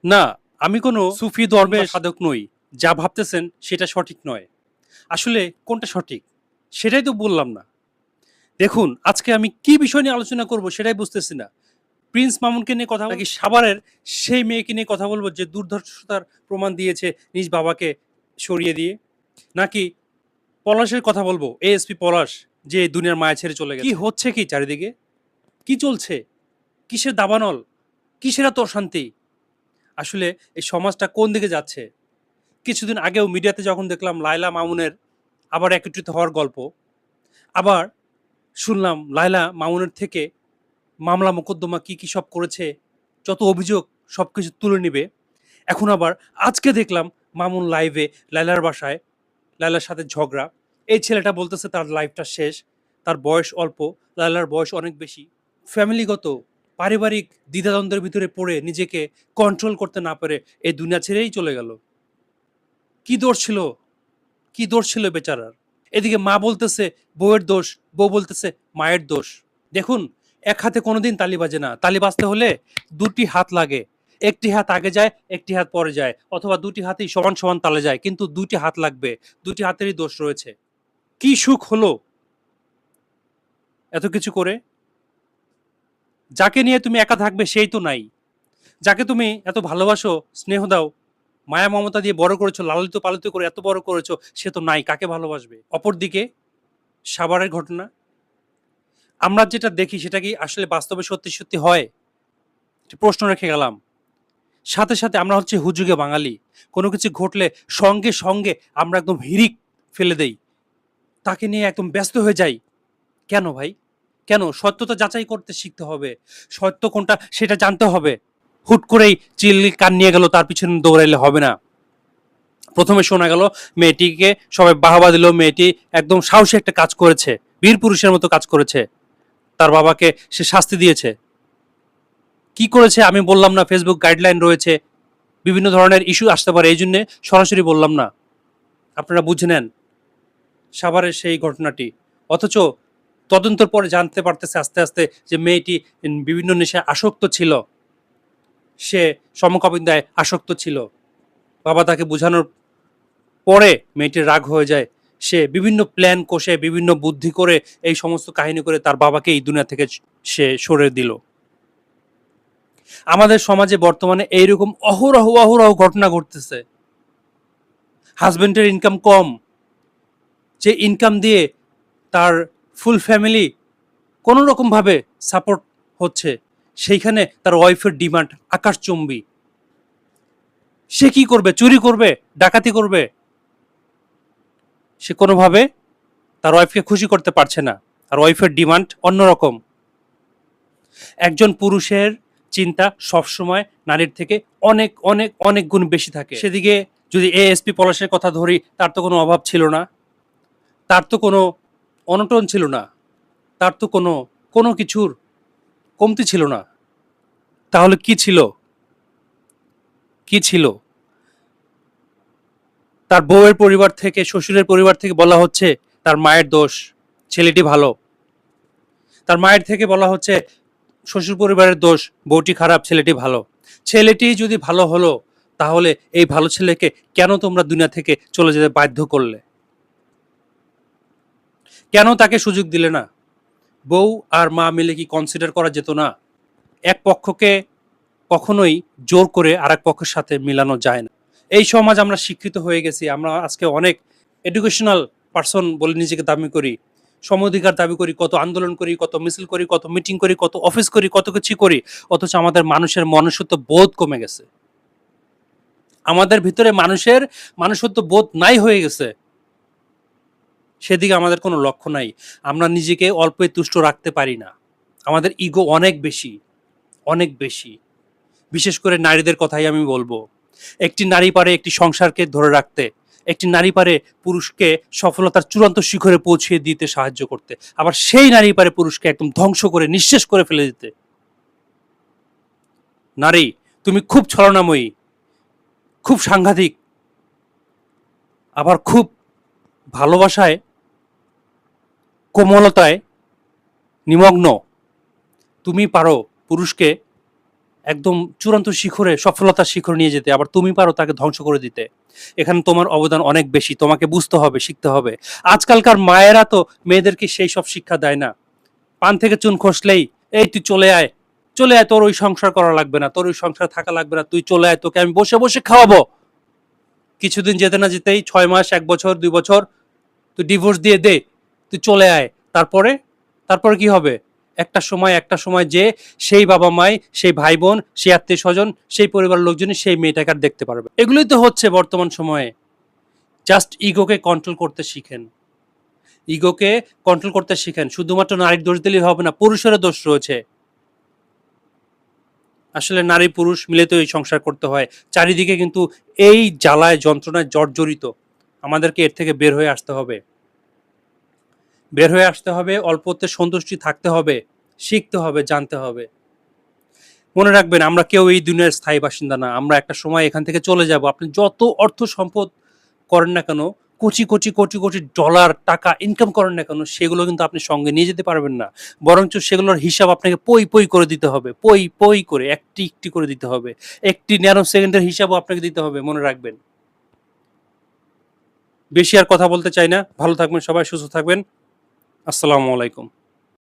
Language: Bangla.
না, আমি কোনো সুফি ধর্মের সাধক নই। যা ভাবতেছেন সেটা সঠিক নয়। আসলে কোনটা সঠিক? সেটাই তো বললাম না। দেখুন, আজকে আমি কি বিষয় নিয়ে আলোচনা করব সেটাই বুঝতেছি না। প্রিন্স মামুনকে নিয়ে কথা নাকি সাভারের সেই মেয়েকে নিয়ে কথা বলব যে দুর্ধর্ষতার প্রমাণ দিয়েছে নিজ বাবাকে সরিয়ে দিয়ে? নাকি পলাশের কথা বলবো, এএসপি পলাশ যে দুনিয়ার মায়া ছেড়ে চলে গেছে? কি হচ্ছে কি চারিদিকে? কি চলছে? কিসের দাবানল? কিসের এত অশান্তি? আসলে এই সমাজটা কোন দিকে যাচ্ছে? কিছুদিন আগেও মিডিয়াতে যখন দেখলাম লায়লা মামুনের আবার একত্রিত হওয়ার গল্প, আবার শুনলাম লায়লা মামুনের থেকে মামলা মোকদ্দমা কি কি সব করেছে, যত অভিযোগ সবকিছু তুলে নিবে। এখন আবার আজকে দেখলাম মামুন লাইভে লায়লার বাসায়, লায়লার সাথে ঝগড়া। এই ছেলেটা বলতেছে তার লাইফটা শেষ, তার বয়স অল্প, লায়লার বয়স অনেক বেশি। ফ্যামিলিগত পারিবারিক দ্বিধাদ্বন্দ্বের ভিতরে পড়ে নিজেকে কন্ট্রোল করতে না পেরে এই দুনিয়া ছেড়েই চলে গেল। কি দোষ ছিল? কি দোষ ছিল বেচারার? এদিকে মা বলতেছে বউয়ের দোষ, বউ বলতেছে মায়ের দোষ। দেখুন, এক হাতে কোনোদিন তালি বাজে না। তালি বাজতে হলে দুটি হাত লাগে। একটি হাত আগে যায়, একটি হাত পরে যায়, অথবা দুটি হাতেই সমান সমান তালে যায়, কিন্তু দুটি হাত লাগবে। দুটি হাতেরই দোষ রয়েছে। কি সুখ হলো এত কিছু করে? যাকে নিয়ে তুমি একা থাকবে সেই তো নাই। যাকে তুমি এত ভালোবাসো, স্নেহ দাও, মায়া মমতা দিয়ে বড় করেছো, লালিত পালিত করে এত বড় করেছো, সে তো নাই। কাকে ভালোবাসবে? অপরদিকে সাভারের ঘটনা, আমরা যেটা দেখি সেটা কি আসলে বাস্তবে সত্যি সত্যি হয়? একটা প্রশ্ন রেখে গেলাম। সাথে সাথে আমরা হচ্ছে হুজুগে বাঙালি। কোনো কিছু ঘটলে সঙ্গে সঙ্গে আমরা একদম হিড়িক ফেলে দেই, তাকে নিয়ে একদম ব্যস্ত হয়ে যাই। কেন ভাই? কেন? সত্যতা যাচাই করতে শিখতে হবে। সত্য কোনটা সেটা জানতে হবে। হুট করেই চিল কান নিয়ে গেল তার পিছনে দৌড়াইলে হবে না। প্রথমে শোনা গেল মেয়েটিকে সবাই বাহবা দিল, মেয়েটি একদম সাহসী একটা কাজ করেছে, বীর পুরুষের মতো কাজ করেছে, তার বাবাকে সে শাস্তি দিয়েছে। কি করেছে আমি বললাম না, ফেসবুক গাইডলাইন রয়েছে, বিভিন্ন ধরনের ইস্যু আসতে পারে, এই জন্য সরাসরি বললাম না। আপনারা বুঝে নেন সাভারের সেই ঘটনাটি। অথচ তদন্তর পরে জানতে পারতেছে আস্তে আস্তে যে মেয়েটি বিভিন্ন নেশায় আসক্ত ছিল, সে সমকামিতায় আসক্ত ছিল। বাবা তাকে বোঝানোর পরে মেয়েটির রাগ হয়ে যায়। সে বিভিন্ন প্ল্যান কষে, বিভিন্ন বুদ্ধি করে, এই সমস্ত কাহিনী করে তার বাবাকে এই দুনিয়া থেকে সে সরে দিল। আমাদের সমাজে বর্তমানে এইরকম অহরহ অহরহ ঘটনা ঘটতেছে। হাজবেন্ডের ইনকাম কম, যে ইনকাম দিয়ে তার ফুল ফ্যামিলি কোনো রকমভাবে সাপোর্ট হচ্ছে, সেইখানে তার ওয়াইফের ডিমান্ড আকাশচুম্বী। সে কি করবে? চুরি করবে? ডাকাতি করবে? সে কোনোভাবে তার ওয়াইফকে খুশি করতে পারছে না। আর ওয়াইফের ডিমান্ড অন্যরকম। একজন পুরুষের চিন্তা সবসময় নারীর থেকে অনেক অনেক অনেক গুণ বেশি থাকে। সেদিকে যদি এএসপি পলাশের কথা ধরি, তার তো কোনো অভাব ছিল না, তার তো কোনো অনটন ছিল না, তার তো কোনো কোনো কিছুর কমতি ছিল না। তাহলে কি ছিল? কি ছিল? তার বউয়ের পরিবার থেকে, শ্বশুরের পরিবার থেকে বলা হচ্ছে তার মায়ের দোষ, ছেলেটি ভালো। তার মায়ের থেকে বলা হচ্ছে শ্বশুর পরিবারের দোষ, বউটি খারাপ, ছেলেটি ভালো। ছেলেটি যদি ভালো হলো, তাহলে এই ভালো ছেলেকে কেন তোমরা দুনিয়া থেকে চলে যেতে বাধ্য করলে? কেন তাকে সুযোগ দিলে না? বউ আর মা মিলে কি কনসিডার করা যেত না? এক পক্ষকে কখনোই জোর করে আরেক পক্ষের সাথে মিলানো যায় না। এই সমাজ আমরা শিক্ষিত হয়ে গেছি, আমরা আজকে অনেক এডুকেশনাল পার্সন বলে নিজেকে দাবি করি, সম অধিকার দাবি করি, কত আন্দোলন করি, কত মিছিল করি, কত মিটিং করি, কত অফিস করি, কত কিছু করি। অথচ আমাদের মানুষের মনুষ্যত্ব বোধ কমে গেছে। আমাদের ভিতরে মানুষের মানুষত্ব বোধ নাই হয়ে গেছে। সেদিকে আমাদের কোনো লক্ষ্য নাই। আমরা নিজেকে অল্পে তুষ্ট রাখতে পারি না। আমাদের ইগো অনেক বেশি, অনেক বেশি। বিশেষ করে নারীদের কথাই আমি বলবো। একটি নারী পারে একটি সংসারকে ধরে রাখতে, একটি নারী পারে পুরুষকে সফলতার চূড়ান্ত শিখরে পৌঁছিয়ে দিতে সাহায্য করতে, আবার সেই নারী পারে পুরুষকে একদম ধ্বংস করে নিঃশেষ করে ফেলে দিতে। নারী, তুমি খুব ছলনাময়ী, খুব সাংঘাতিক, আবার খুব ভালোবাসায়, কোমলতায় নিমগ্ন। তুমি পারো পুরুষকে একদম চূড়ান্ত শিখরে, সফলতার শিখরে নিয়ে যেতে, আবার তুমি পারো তাকে ধ্বংস করে দিতে। এখানে তোমার অবদান অনেক বেশি, তোমাকে বুঝতে হবে, শিখতে হবে। আজকালকার মায়েরা তো মেয়েদেরকে সেই সব শিক্ষা দেয় না। পান থেকে চুন খসলেই, এই তুই চলে আয়, চলে আয়, তোর ওই সংসার করা লাগবে না, তোর ওই সংসার থাকা লাগবে না, তুই চলে আয়, তোকে আমি বসে বসে খাওয়াবো। কিছুদিন যেতে না যেতেই 6 মাস, 1 বছর, 2 বছর, তুই ডিভোর্স দিয়ে দে, তুই চলে আয়। তারপরে তারপরে কি হবে? একটা সময় যে সেই বাবা মাই, সেই ভাই বোন, সেই আত্মীয় স্বজন, সেই পরিবারের লোকজনই সেই মেয়েটাকে আর দেখতে পারবে। এগুলোই তো হচ্ছে বর্তমান সময়ে। জাস্ট ইগোকে কন্ট্রোল করতে শিখেন, ইগোকে কন্ট্রোল করতে শিখেন। শুধুমাত্র নারীর দোষ দিলেই হবে না, পুরুষেরও দোষ রয়েছে। আসলে নারী পুরুষ মিলে তো এই সংসার করতে হয়। চারিদিকে কিন্তু এই জ্বালায় যন্ত্রণায় জর্জরিত। আমাদেরকে এর থেকে বের হয়ে আসতে হবে, বের হয়ে আসতে হবে, অল্পতে সন্তুষ্টি থাকতে হবে, শিখতে হবে, জানতে হবে। মনে রাখবেন, আমরা কেউ এই দুনিয়ার স্থায়ী বাসিন্দা না। আমরা একটা সময় এখান থেকে চলে যাব। আপনি যত অর্থ সম্পদ করেন না কেন, কোটি কোটি কোটি কোটি ডলার টাকা ইনকাম করেন না কেন, সেগুলো কিন্তু আপনি সঙ্গে নিয়ে যেতে পারবেন না। বরঞ্চ সেগুলোর হিসাব আপনাকে পই পই করে দিতে হবে, পই পই করে, একটি একটি করে দিতে হবে। একটি ন্যানো সেকেন্ডের হিসাবও আপনাকে দিতে হবে, মনে রাখবেন। বেশি আর কথা বলতে চাই না। ভালো থাকবেন সবাই, সুস্থ থাকবেন। আসসালামু আলাইকুম।